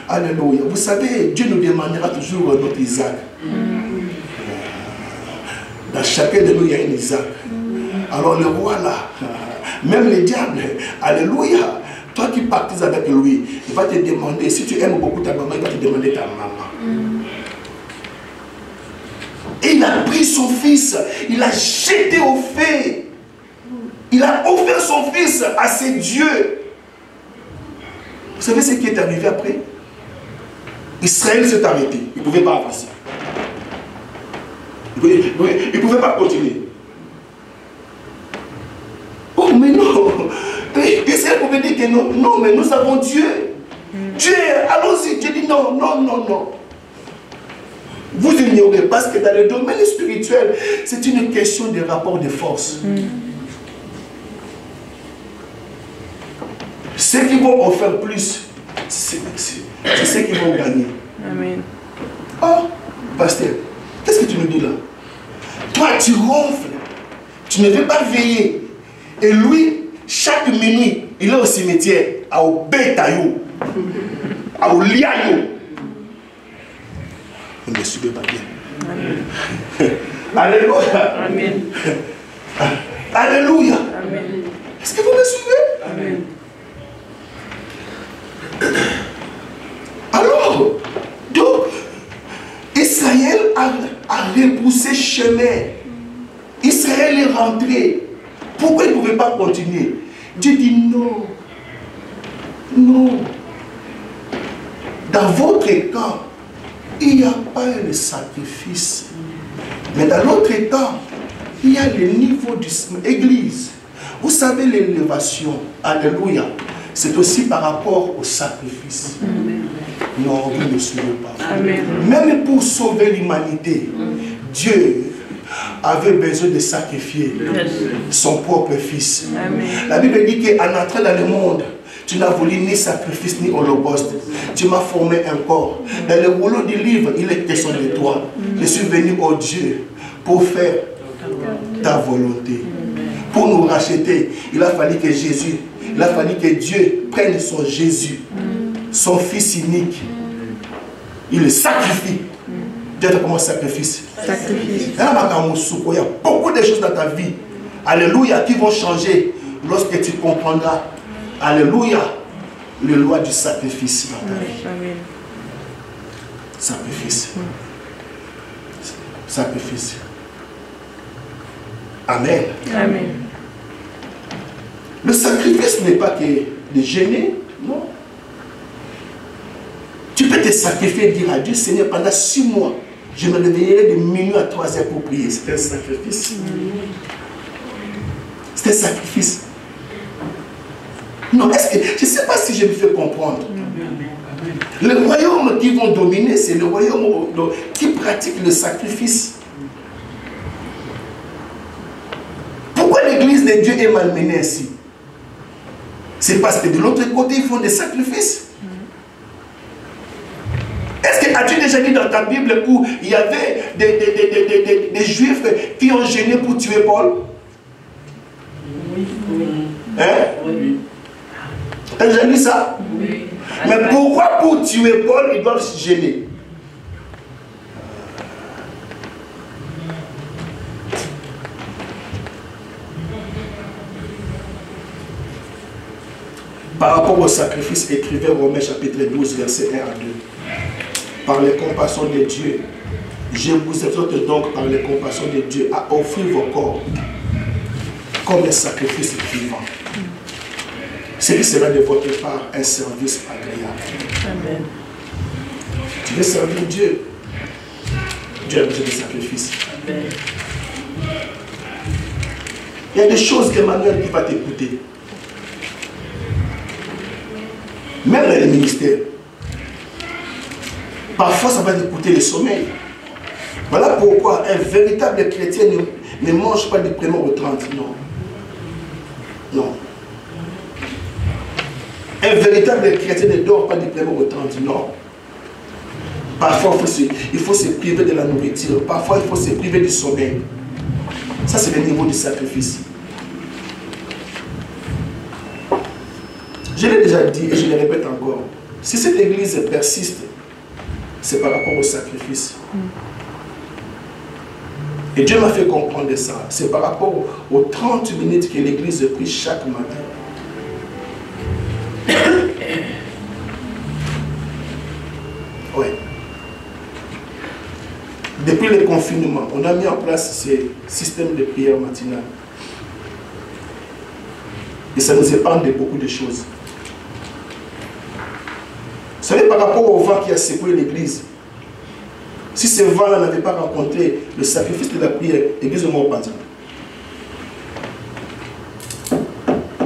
Alléluia. Vous savez, Dieu nous demandera toujours notre Isaac. Dans chacun de nous, il y a un Isaac. Alors le roi là, même le diable, alléluia. Toi qui partis avec lui, il va te demander, si tu aimes beaucoup ta maman, il va te demander ta maman. Et il a pris son fils, il l'a jeté au feu. Il a offert son fils à ses dieux. Vous savez ce qui est arrivé après? Israël s'est arrêté. Il ne pouvait pas avancer. Il ne pouvait pas continuer. Oh, mais non. Israël pouvait dire que non. Non, mais nous avons Dieu. Dieu, allons-y. Dieu dit non, non, non, non. Vous ignorez parce que dans le domaine spirituel, c'est une question de rapport de force. Ceux qui vont offrir plus, c'est ceux qui vont gagner. Amen. Oh, pasteur, qu'est-ce que tu nous dis là? Toi, tu ronfles, tu ne veux pas veiller. Et lui, chaque minuit, il est au cimetière, à Obétaïo, à Oliayo. Vous ne me suivez pas bien. Amen. Alléluia. Amen. Alléluia. Amen. Est-ce que vous me suivez? Amen. Alors, donc, Israël a repoussé chemin. Israël est rentré. Pourquoi il ne pouvait pas continuer? Dieu dit non. Non. Dans votre camp, il n'y a pas le sacrifice. Mais dans l'autre camp, il y a le niveau de l'église. Vous savez, l'élévation, alléluia, c'est aussi par rapport au sacrifice. Amen. Non, vous ne suivez pas. Amen. Même pour sauver l'humanité, Dieu avait besoin de sacrifier son propre fils. Amen. La Bible dit qu'en entrant dans le monde, tu n'as voulu ni sacrifice ni holocauste. Tu m'as formé un corps. Dans le rouleau du livre, il est question de toi. Je suis venu au Dieu pour faire ta volonté. Pour nous racheter, il a fallu que Jésus, il a fallu que Dieu prenne son Jésus, son fils unique. Il le sacrifie. Dieu te comment sacrifice. Sacrifice. Il y a beaucoup de choses dans ta vie, alléluia, qui vont changer lorsque tu comprendras, alléluia, le loi du sacrifice dans ta vie. Amen. Sacrifice. Sacrifice. Amen. Amen. Le sacrifice n'est pas que de gêner, non. Tu peux te sacrifier et dire à Dieu, Seigneur, pendant 6 mois, je me réveillerai de minuit à 3 heures pour prier. C'est un sacrifice. C'est un sacrifice. Non, est-ce que, je ne sais pas si je me fais comprendre. Le royaume qui vont dominer, c'est le royaume qui pratique le sacrifice. Pourquoi l'église de Dieu est malmenée ainsi? C'est parce que de l'autre côté, ils font des sacrifices. Est-ce que as-tu déjà lu dans ta Bible où il y avait des Juifs qui ont gêné pour tuer Paul? Hein? Oui. Tu as déjà lu ça? Oui. Mais pourquoi pour tuer Paul, ils doivent se gêner? Par rapport au sacrifice, écrivez Romains chapitre 12, verset 1 à 2. Par les compassions de Dieu, je vous exhorte donc par les compassions de Dieu à offrir vos corps comme un sacrifice vivant. Ce qui sera de votre part un service agréable. Amen. Tu veux servir Dieu? Dieu a besoin de sacrifice. Amen. Il y a des choses qu'Emmanuel qui va t'écouter. Même dans les ministères. Parfois, ça va t'écouter le sommeil. Voilà pourquoi un véritable chrétien ne mange pas de prénom au 30. Non. Non. Un véritable chrétien ne dort pas de prénom au 30. Non. Parfois, il faut se priver de la nourriture. Parfois, il faut se priver du sommeil. Ça, c'est le niveau du sacrifice. Je l'ai déjà dit et je le répète encore. Si cette église persiste, c'est par rapport au sacrifice. Et Dieu m'a fait comprendre ça. C'est par rapport aux 30 minutes que l'église prie chaque matin. Oui. Depuis le confinement, on a mis en place ce système de prière matinale. Et ça nous épargne de beaucoup de choses. Vous savez, par rapport au vent qui a secoué l'église, si ce vent-là n'avait pas rencontré le sacrifice de la prière, l'église ne mort pas.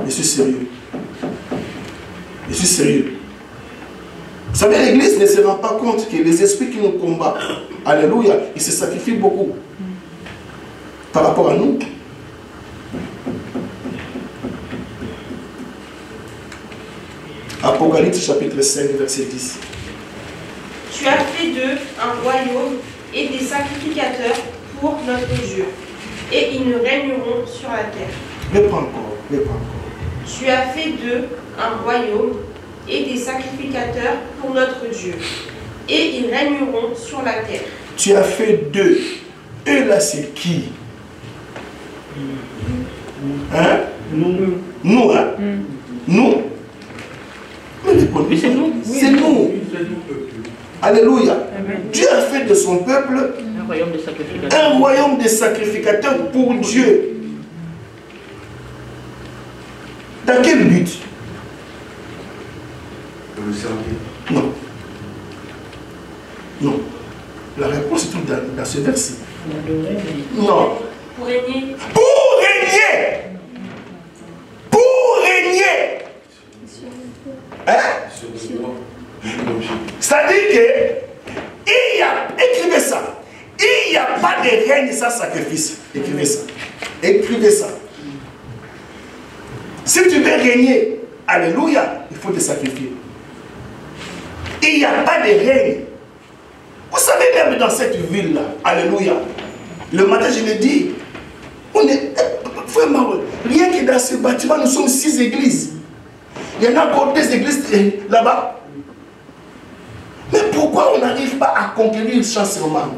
Je suis sérieux. Je suis sérieux. Vous savez, l'église ne se rend pas compte que les esprits qui nous combattent, alléluia, ils se sacrifient beaucoup par rapport à nous. Apocalypse chapitre 5, verset 10. Tu as fait d'eux un royaume et des sacrificateurs pour notre Dieu, et ils ne régneront sur la terre. Reprends encore, reprends encore. Tu as fait d'eux un royaume et des sacrificateurs pour notre Dieu, et ils régneront sur la terre. Tu as fait d'eux. Eux là, c'est qui? Hein? Nous, hein? Nous. Oui, c'est nous. C'est nous. Alléluia. Dieu a fait de son peuple Un royaume de sacrificateurs. un royaume de sacrificateurs pour Dieu. Dans quel but? Pour le servir. Non. Non. La réponse est toute dans ce verset. Non. Pour régner. Pour régner. Pour régner. Hein? Sur le roi. L'objet. C'est-à-dire que, il y a, écrivez ça, il n'y a pas de règne sans sacrifice. Écrivez ça. Écrivez ça. Si tu veux régner, alléluia, il faut te sacrifier. Il n'y a pas de règne. Vous savez, même dans cette ville-là, alléluia, le matin, je l'ai dit, on est vraiment, rien que dans ce bâtiment, nous sommes 6 églises. Il y en a encore 2 églises là-bas. Mais pourquoi on n'arrive pas à conquérir Champs-sur-Marne?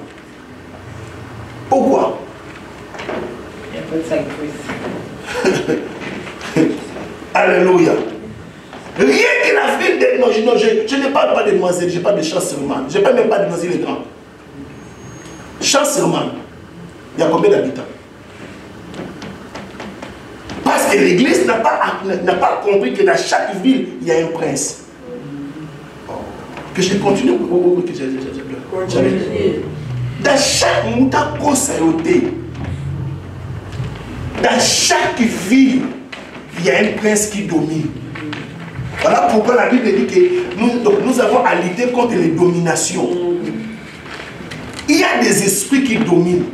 Pourquoi? Il n'y a pas de sacrifice. Alléluia. Rien que la ville de... Non, je ne parle pas de Noiselle, je parle de Champs-sur-Marne. Je ne parle même pas de Noiselle-les-Grands. Champs-sur-Marne, il y a combien d'habitants? Parce que l'église n'a pas compris que dans chaque ville, il y a un prince. Que je continue. Dans chaque moutako sayoté, dans chaque ville, il y a un prince qui domine. Voilà pourquoi la Bible dit que nous avons à lutter contre les dominations. Il y a des esprits qui dominent.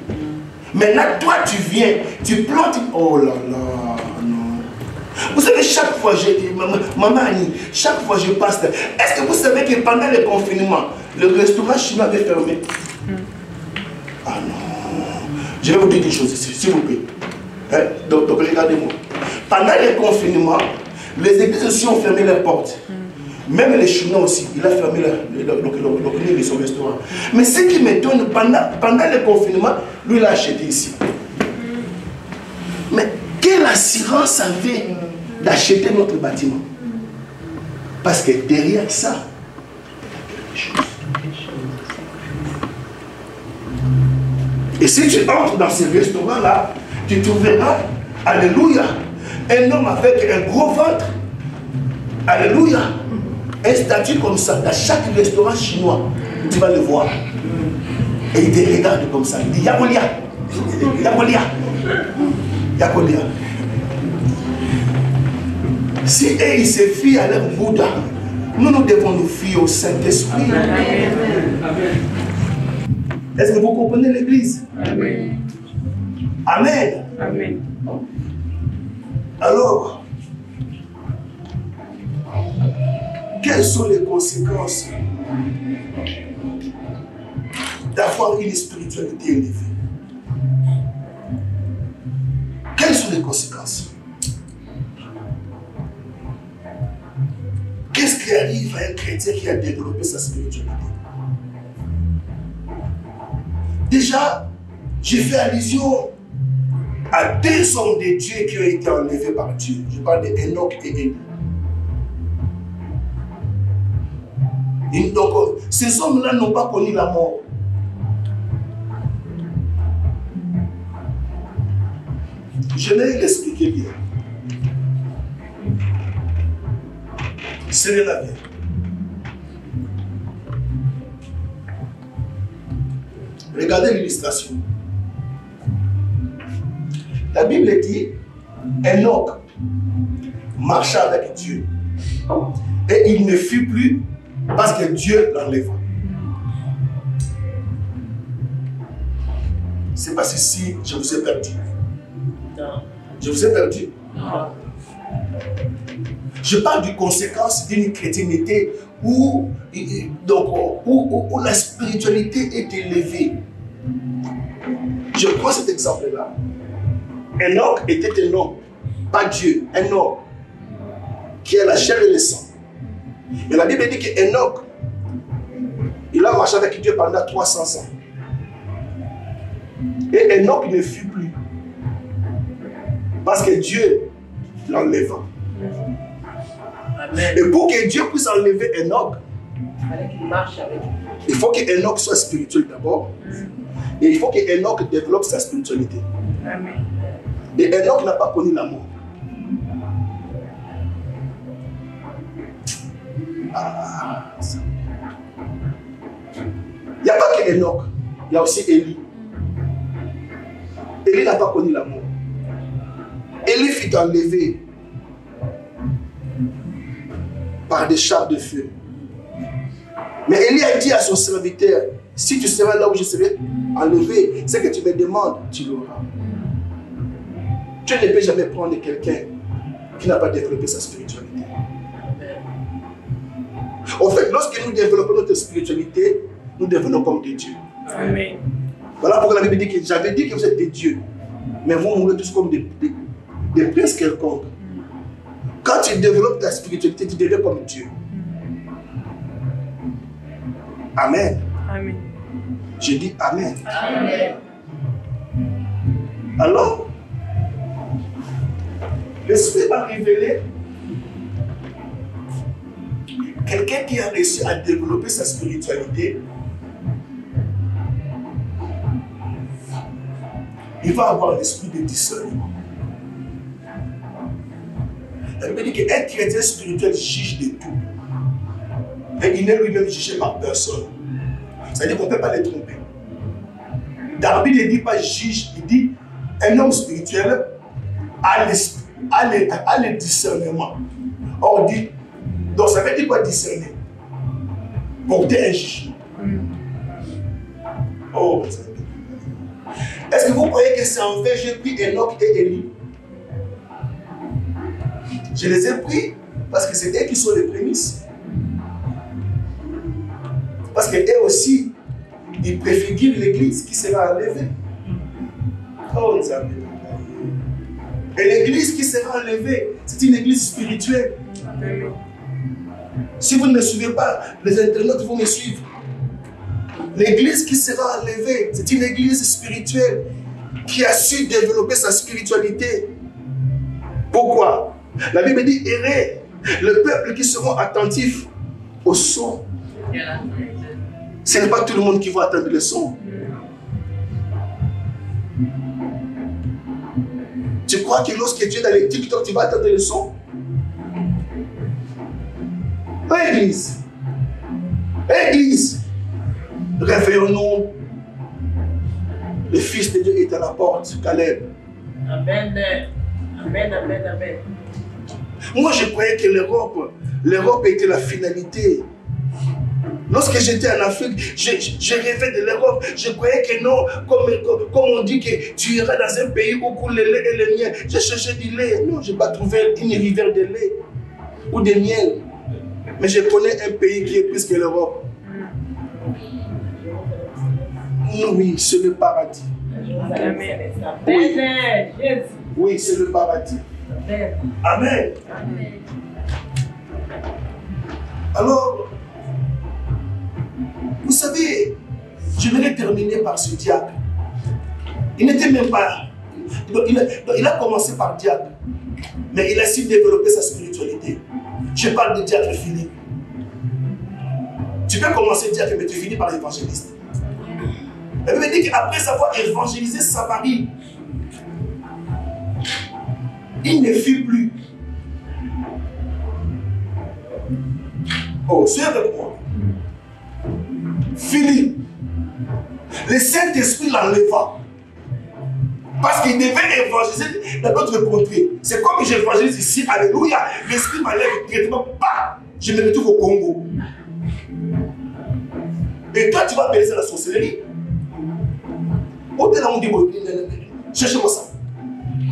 Maintenant, toi, tu viens, tu plantes. Oh là là, non. Vous savez, chaque fois, maman Annie, chaque fois je passe. Est-ce que vous savez que pendant le confinement, le restaurant chinois avait fermé? Ah non. Je vais vous dire des choses ici, s'il vous plaît. Hein? Donc regardez-moi. Pendant le confinement, les églises aussi ont fermé leurs portes. Même les Chinois aussi, il a fermé son restaurant. Mais ce qui m'étonne, pendant le confinement, lui, il a acheté ici. Mais quelle assurance avait d'acheter notre bâtiment? Parce que derrière ça, il y a quelque chose. Et si tu entres dans ces restaurants-là, tu trouveras, alléluia, un homme avec un gros ventre, alléluia, un statut comme ça, dans chaque restaurant chinois, tu vas le voir. Et il te regarde comme ça, il dit Yakolia, Yakolia, Yakolia. Si eux, ils se fient à leur Bouddha, nous devons nous fier au Saint-Esprit. Est-ce que vous comprenez l'église? Amen. Amen. Amen. Alors, quelles sont les conséquences d'avoir une spiritualité élevée? Quelles sont les conséquences? Qu'est-ce qui arrive à un chrétien qui a développé sa spiritualité? Déjà, j'ai fait allusion à 2 hommes de Dieu qui ont été enlevés par Dieu. Je parle d'Enoch et Élie. Donc, ces hommes-là n'ont pas connu la mort. Je vais l'expliquer bien. C'est la vie. Regardez l'illustration. La Bible dit, Enoch marcha avec Dieu et il ne fut plus parce que Dieu l'enleva. C'est parce que si je vous ai perdu. Non. Je vous ai perdu. Non. Je parle des conséquences d'une chrétienté où la spiritualité est élevée. Je prends cet exemple-là. Enoch était un homme, pas Dieu, un homme qui a la chair et le sang. Mais la Bible dit qu'Enoch, il a marché avec Dieu pendant 300 ans. Et Enoch ne fut plus. Parce que Dieu l'enleva. Amen. Et pour que Dieu puisse enlever Enoch, Il fallait qu'il marche avec lui. il faut que Enoch soit spirituel d'abord. Et il faut que Enoch développe sa spiritualité. Amen. Et Enoch n'a pas connu la mort. Il n'y a pas que Enoch, il y a aussi Élie. Élie n'a pas connu la mort. Élie fut enlevé par des chars de feu. Mais Élie a dit à son serviteur, si tu seras là où je serai enlevé, ce que tu me demandes, tu l'auras. Tu ne peux jamais prendre quelqu'un qui n'a pas développé sa spiritualité. En fait, lorsque nous développons notre spiritualité, nous devenons comme des dieux. Amen. Voilà pourquoi la Bible dit que j'avais dit que vous êtes des dieux, mais vous mourrez tous comme des princes quelconques. Quand tu développes ta spiritualité, tu deviens comme Dieu. Amen. Amen. Je dis Amen. Amen. Alors, l'Esprit m'a révélé quelqu'un qui a réussi à développer sa spiritualité. Il va avoir l'esprit de discernement. La Bible dit qu'un chrétien spirituel juge de tout. Et il n'est lui-même jugé par personne. C'est-à-dire qu'on ne peut pas les tromper. David ne dit pas juge, il dit un homme spirituel a le discernement. Or, on dit, donc ça veut dire quoi discerner? Porter un jugement. Oh, est-ce que vous croyez que c'est en fait j'ai pris Enoch et Élie? Je les ai pris parce que c'est eux qui sont les prémices. Parce qu'eux aussi, ils préfigurent l'église qui sera enlevée. Oh, et l'église qui sera enlevée, c'est une église spirituelle. Si vous ne me suivez pas, les internautes vont me suivre. L'église qui sera enlevée, c'est une église spirituelle qui a su développer sa spiritualité. Pourquoi? La Bible dit, errez, le peuple qui seront attentifs au son. Ce n'est pas tout le monde qui va attendre le son. Tu crois que lorsque tu es dans les TikTok, tu vas attendre le son? Église, Église, réveillons-nous. Le Fils de Dieu est à la porte, Caleb. Amen. Amen, amen, amen. Moi, je croyais que l'Europe était la finalité. Lorsque j'étais en Afrique, je rêvais de l'Europe. Je croyais que non, comme on dit que tu iras dans un pays où coule le lait et le miel. Je cherchais du lait. Non, je n'ai pas trouvé une rivière de lait ou de miel. Mais je connais un pays qui est plus que l'Europe. Oui, c'est le paradis. Amen. Oui, c'est le paradis. Amen. Amen. Amen. Alors, vous savez, je voulais terminer par ce diable. Il n'était même pas... Il a commencé par diable, mais il a su développer sa spiritualité. Je parle de diable Philippe. Tu peux commencer diable, mais tu finis par l'évangéliste. La Bible dit qu'après avoir évangélisé Samarie, il ne fut plus. Oh, suis avec moi. Philippe, le Saint-Esprit l'enleva. Parce qu'il devait évangéliser dans d'autres contrées. C'est comme j'évangélise ici, alléluia. L'Esprit m'enlève directement, pas. Je me retrouve au Congo. Et toi, tu vas appeler ça la sorcellerie. Cherchez-moi ça.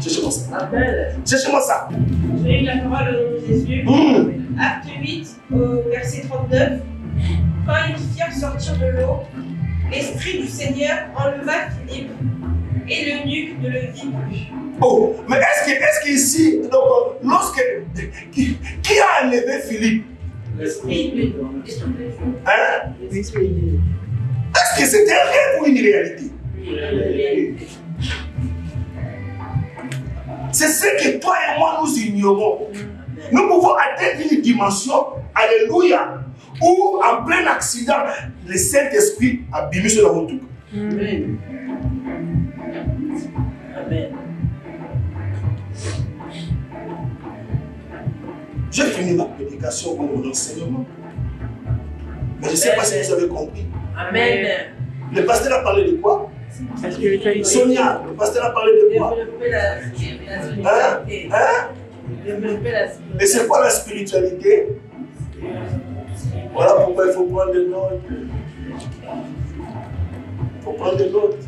Cherchez-moi ça. Cherchez-moi ça. Je lis la parole au nom de Jésus. Acte 8, au verset 39. Quand ils firent sortir de l'eau, l'Esprit du Seigneur enleva Philippe, et l'eunuque ne le vit plus. Oh, mais est-ce qu'ici, donc, lorsque. Qui a enlevé Philippe? L'Esprit. Hein? Est-ce que c'était un rêve ou une réalité? C'est ce que toi et moi nous ignorons. Nous pouvons atteindre une dimension, alléluia, où en plein accident, le Saint-Esprit a bimé sur la route. Amen. Amen. J'ai fini ma prédication pour mon enseignement. Mais je ne sais pas si vous avez compris. Amen. Le pasteur a parlé de quoi? La spiritualité. Sonia, le pasteur a parlé de quoi? Développer la spiritualité. Hein? Développer la spiritualité. Et c'est quoi la spiritualité? Voilà pourquoi il faut prendre des notes. Il faut prendre des notes.